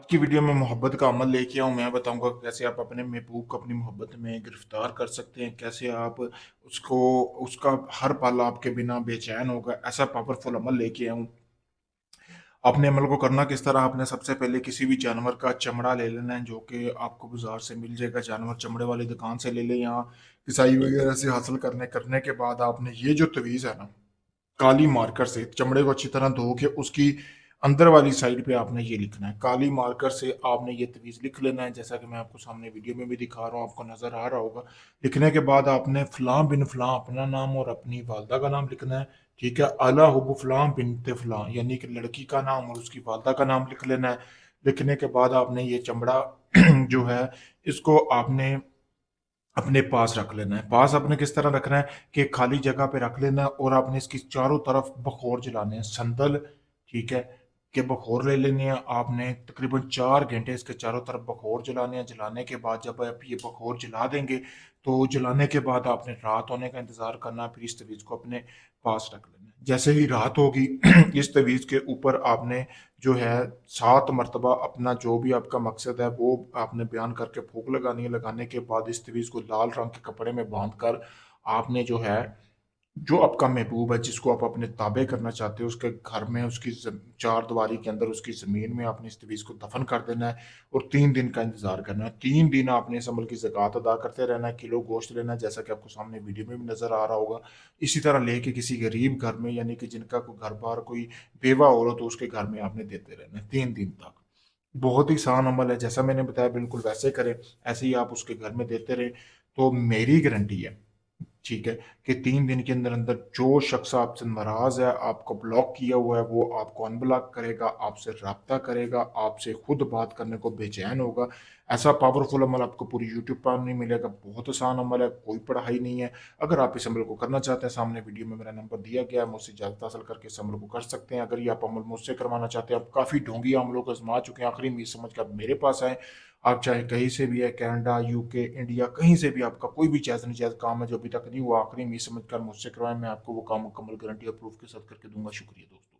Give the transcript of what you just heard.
आज की वीडियो में मोहब्बत का अमल लेके आऊँ। मैं बताऊँगा कैसे आप अपने महबूब को अपनी मोहब्बत में गिरफ़्तार कर सकते हैं, कैसे आप उसको उसका हर पल आपके बिना बेचैन होगा, ऐसा पावरफुल अमल लेके आऊँ। आपने अमल को करना किस तरह, आपने सबसे पहले किसी भी जानवर का चमड़ा ले लेना है, जो कि आपको बाज़ार से मिल जाएगा, जानवर चमड़े वाली दुकान से ले लें या कसाई वगैरह से हासिल करने के बाद आपने ये जो तवीज़ है ना, काली मार्कर से चमड़े को अच्छी तरह धो के उसकी अंदर वाली साइड पे आपने ये लिखना है। काली मार्कर से आपने ये तवीज़ लिख लेना है, जैसा कि मैं आपको सामने वीडियो में भी दिखा रहा हूँ, आपको नज़र आ रहा होगा। लिखने के बाद आपने फ़लाँ बिन फ़लाँ अपना नाम और अपनी वालदा का नाम लिखना है, ठीक है? अला हुब्ब फ़लाँ बिन्त फ़लाँ यानी कि लड़की का नाम और उसकी वालदा का नाम लिख लेना है। लिखने के बाद आपने ये चमड़ा जो है, इसको आपने अपने पास रख लेना है। पास आपने किस तरह रखना है कि खाली जगह पे रख लेना है और आपने इसकी चारों तरफ बखोर जलाने हैं। संदल, ठीक है, के बखोर ले लेने हैं। आपने तकरीबन 4 घंटे इसके चारों तरफ बखोर जलाने हैं। जलाने के बाद जब आप ये बखोर जला देंगे, तो जलाने के बाद आपने रात होने का इंतज़ार करना है, फिर इस तवीज़ को अपने पास रख लेना है। जैसे ही रात होगी इस तवीज़ के ऊपर आपने जो है 7 मरतबा अपना जो भी आपका मकसद है वो आपने बयान करके फूँक लगानी है। लगाने के बाद इस तवीज़ को लाल रंग के कपड़े में बाँध कर आपने जो है, जो आपका महबूब है जिसको आप अपने ताबे करना चाहते हो, उसके घर में उसकी चारदीवारी के अंदर उसकी ज़मीन में आपने इस तवीज़ को दफन कर देना है और 3 दिन का इंतज़ार करना है। 3 दिन आपने इस अमल की ज़कात अदा करते रहना है, किलो गोश्त लेना है, जैसा कि आपको सामने वीडियो में भी नज़र आ रहा होगा। इसी तरह लेके किसी गरीब घर में, यानी कि जिनका कोई घर-बार कोई बेवा औरत हो, उसके घर में आपने देते रहना है 3 दिन तक। बहुत ही आसान अमल है, जैसा मैंने बताया बिल्कुल वैसे करें, ऐसे ही आप उसके घर में देते रहें, तो मेरी गारंटी है, ठीक है, कि 3 दिन के अंदर-अंदर जो शख्स आपसे नाराज़ है, आपको ब्लॉक किया हुआ है, वो आपको अनब्लॉक करेगा, आपसे राब्ता करेगा, आपसे खुद बात करने को बेचैन होगा। ऐसा पावरफुल अमल आपको पूरी यूट्यूब पर नहीं मिलेगा, बहुत आसान अमल है, कोई पढ़ाई नहीं है। अगर आप इस अमल को करना चाहते हैं, सामने वीडियो में मेरा नंबर दिया गया है, मुझसे इजाज़त हासिल करके इस अमल को कर सकते हैं। अगर ये आप अमल मुझसे करवाना चाहते हैं, आप काफ़ी ढोंगी अमलों को आज़मा चुके हैं, आखिरी में ये समझ कर आप मेरे पास आएँ। आप चाहे कहीं से भी है, कनाडा, यूके, इंडिया, कहीं से भी आपका कोई भी जायज़-नाजायज़ काम है जो अभी तक नहीं हुआ, आखिरी में ये समझ कर मुझसे करवाएँ, मैं आपको वो काम मुकम्मल गारंटी और प्रूफ़ के साथ करके दूँगा। शुक्रिया दोस्तों।